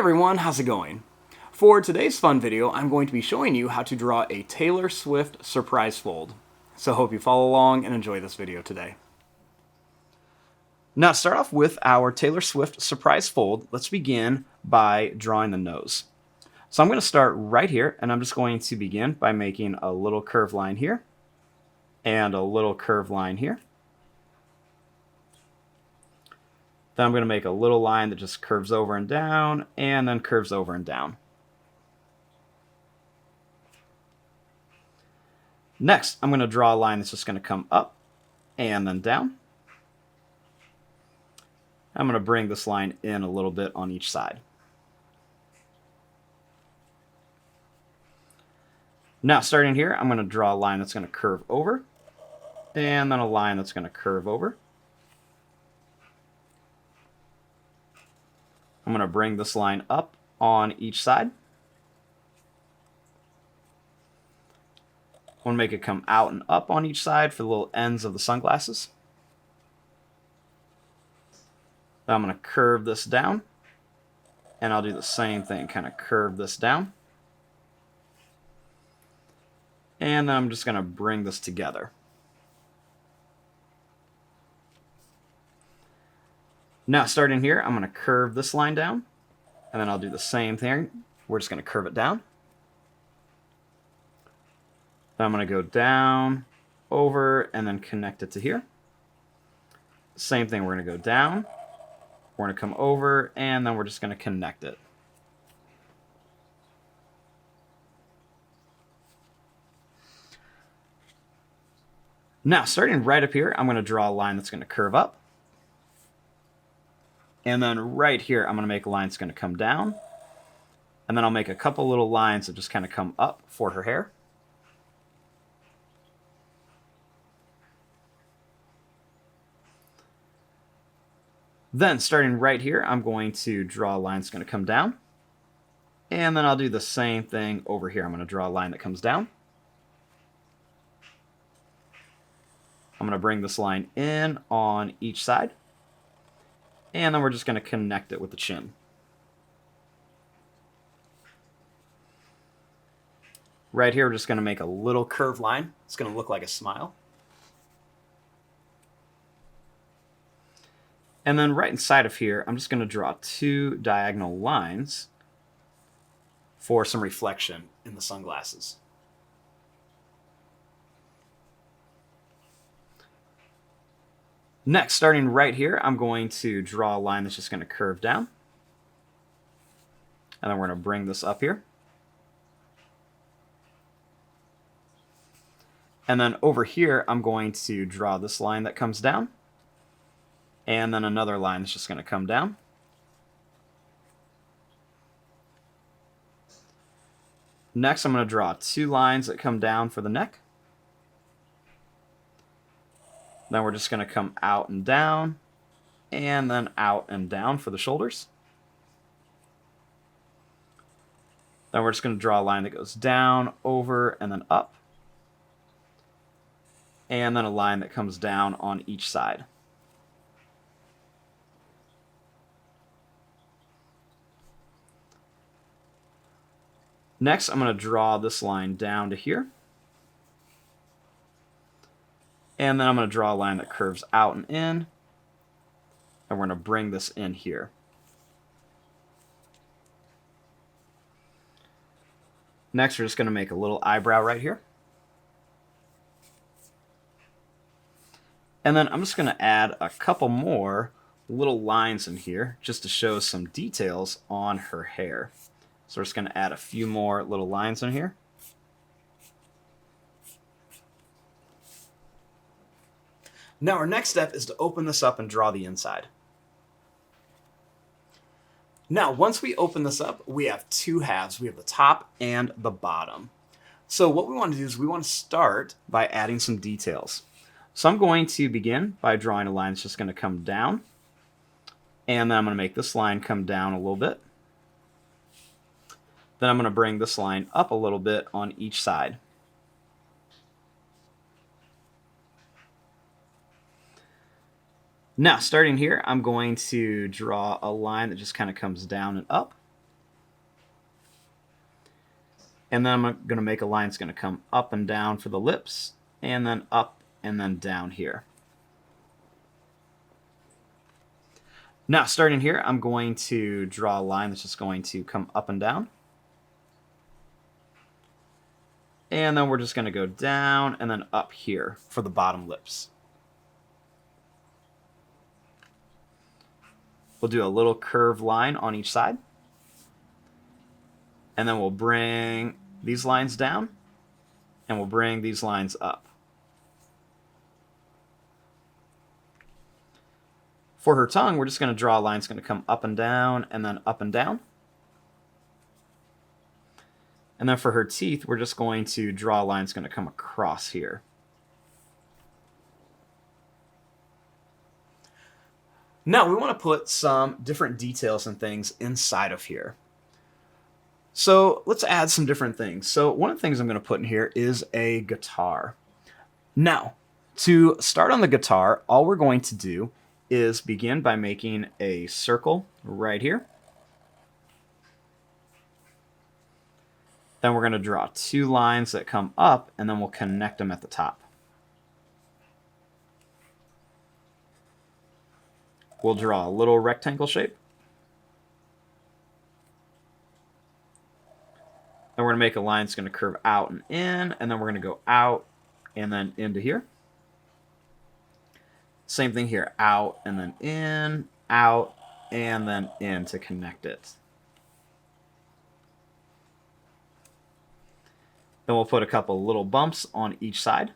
everyone, how's it going? For today's fun video, I'm going to be showing you how to draw a Taylor Swift surprise fold. So hope you follow along and enjoy this video today. Now to start off with our Taylor Swift surprise fold, let's begin by drawing the nose. So I'm going to start right here, and I'm just going to begin by making a little curved line here, and a little curved line here. Then I'm going to make a little line that just curves over and down, and then curves over and down. Next, I'm going to draw a line that's just going to come up and then down. I'm going to bring this line in a little bit on each side. Now, starting here, I'm going to draw a line that's going to curve over, and then a line that's going to curve over. I'm going to bring this line up on each side. I want to make it come out and up on each side for the little ends of the sunglasses. Then I'm going to curve this down, and I'll do the same thing, kind of curve this down. And then I'm just going to bring this together. Now, starting here, I'm going to curve this line down, and then I'll do the same thing. We're just going to curve it down. Then I'm going to go down, over, and then connect it to here. Same thing, we're going to go down, we're going to come over, and then we're just going to connect it. Now, starting right up here, I'm going to draw a line that's going to curve up. And then right here, I'm going to make a line that's going to come down. And then I'll make a couple little lines that just kind of come up for her hair. Then, starting right here, I'm going to draw a line that's going to come down. And then I'll do the same thing over here. I'm going to draw a line that comes down. I'm going to bring this line in on each side. And then we're just going to connect it with the chin. Right here, we're just going to make a little curved line. It's going to look like a smile. And then right inside of here, I'm just going to draw two diagonal lines for some reflection in the sunglasses. Next, starting right here, I'm going to draw a line that's just going to curve down. And then we're going to bring this up here. And then over here, I'm going to draw this line that comes down. And then another line that's just going to come down. Next, I'm going to draw two lines that come down for the neck. Then we're just going to come out and down, and then out and down for the shoulders. Then we're just going to draw a line that goes down, over, and then up. And then a line that comes down on each side. Next, I'm going to draw this line down to here. And then I'm going to draw a line that curves out and in. And we're going to bring this in here. Next, we're just going to make a little eyebrow right here. And then I'm just going to add a couple more little lines in here just to show some details on her hair. So we're just going to add a few more little lines in here. Now our next step is to open this up and draw the inside. Now once we open this up, we have two halves. We have the top and the bottom. So what we want to do is we want to start by adding some details. So I'm going to begin by drawing a line that's just going to come down. And then I'm going to make this line come down a little bit. Then I'm going to bring this line up a little bit on each side. Now, starting here, I'm going to draw a line that just kind of comes down and up. And then I'm going to make a line that's going to come up and down for the lips, and then up and then down here. Now, starting here, I'm going to draw a line that's just going to come up and down. And then we're just going to go down and then up here for the bottom lips. We'll do a little curved line on each side. And then we'll bring these lines down, and we'll bring these lines up. For her tongue, we're just going to draw a line that's going to come up and down, and then up and down. And then for her teeth, we're just going to draw a line that's going to come across here. Now we want to put some different details and things inside of here. So let's add some different things. So one of the things I'm going to put in here is a guitar. Now, to start on the guitar, all we're going to do is begin by making a circle right here. Then we're going to draw 2 lines that come up, and then we'll connect them at the top. We'll draw a little rectangle shape. Then we're going to make a line that's going to curve out and in, and then we're going to go out and then into here. Same thing here, out and then in, out, and then in to connect it. Then we'll put a couple little bumps on each side.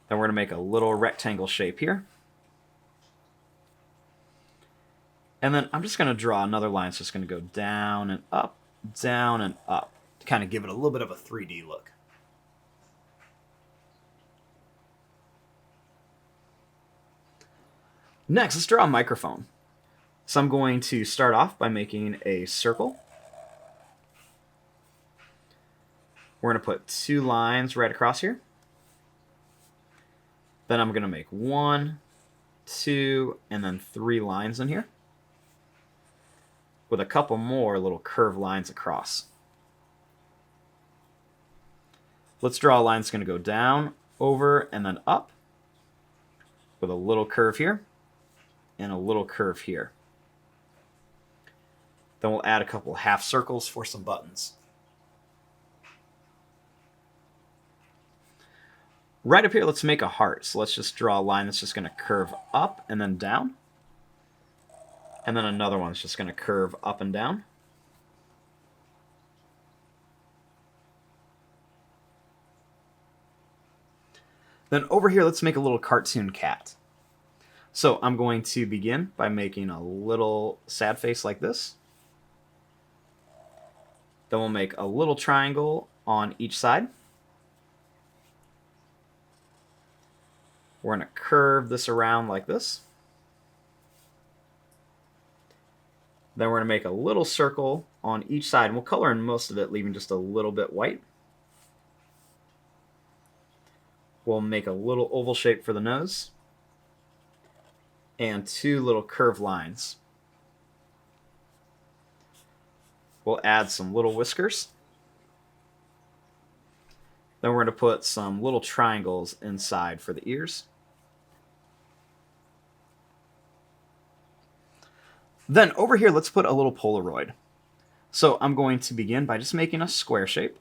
Then we're going to make a little rectangle shape here. And then I'm just going to draw another line. It's just going to go down and up to kind of give it a little bit of a 3D look. Next, let's draw a microphone. So I'm going to start off by making a circle. We're going to put 2 lines right across here. Then I'm going to make 1, 2, and then 3 lines in here, with a couple more little curved lines across. Let's draw a line that's going to go down, over, and then up, with a little curve here, and a little curve here. Then we'll add a couple half circles for some buttons. Right up here, let's make a heart. So let's just draw a line that's just going to curve up and then down. And then another one that's just going to curve up and down. Then over here, let's make a little cartoon cat. So I'm going to begin by making a little sad face like this. Then we'll make a little triangle on each side. We're going to curve this around like this. Then we're going to make a little circle on each side, and we'll color in most of it, leaving just a little bit white. We'll make a little oval shape for the nose, and 2 little curved lines. We'll add some little whiskers. Then we're going to put some little triangles inside for the ears. Then over here, let's put a little Polaroid. So I'm going to begin by just making a square shape.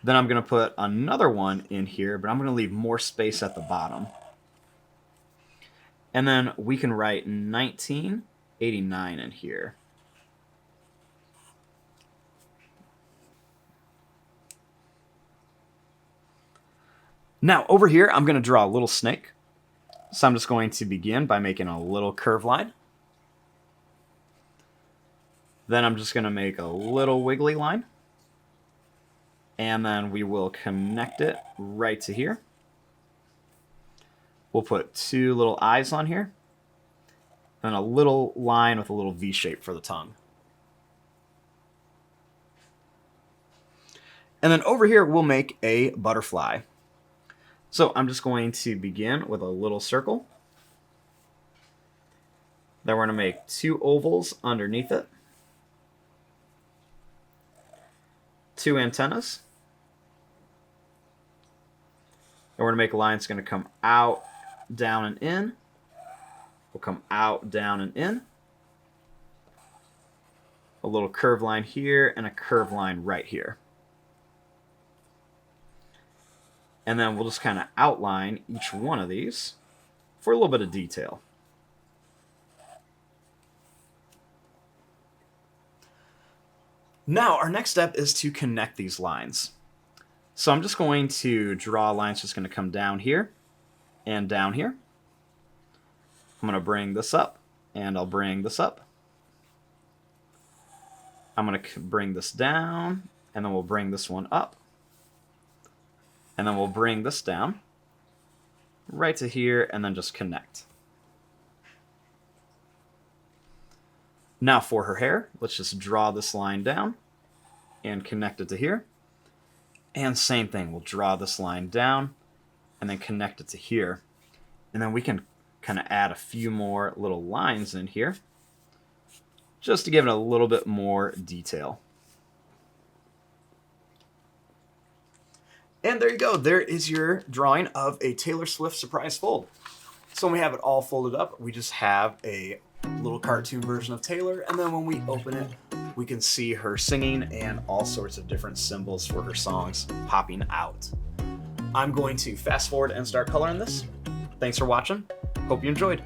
Then I'm going to put another one in here, but I'm going to leave more space at the bottom. And then we can write 1989 in here. Now, over here, I'm going to draw a little snake. So I'm just going to begin by making a little curved line. Then I'm just going to make a little wiggly line. And then we will connect it right to here. We'll put 2 little eyes on here. And a little line with a little V shape for the tongue. And then over here, we'll make a butterfly. So I'm just going to begin with a little circle. Then we're going to make 2 ovals underneath it, 2 antennas. And we're going to make a line that's going to come out, down, and in. We'll come out, down, and in. A little curved line here and a curved line right here. And then we'll just kind of outline each one of these for a little bit of detail. Now, our next step is to connect these lines. So I'm just going to draw a line that's just going to come down here and down here. I'm going to bring this up, and I'll bring this up. I'm going to bring this down, and then we'll bring this one up. And then we'll bring this down right to here, and then just connect. Now for her hair, let's just draw this line down and connect it to here. And same thing, we'll draw this line down and then connect it to here. And then we can kind of add a few more little lines in here just to give it a little bit more detail. And there you go. There is your drawing of a Taylor Swift surprise fold. So when we have it all folded up, we just have a little cartoon version of Taylor, and then when we open it, we can see her singing and all sorts of different symbols for her songs popping out. I'm going to fast forward and start coloring this. Thanks for watching. Hope you enjoyed.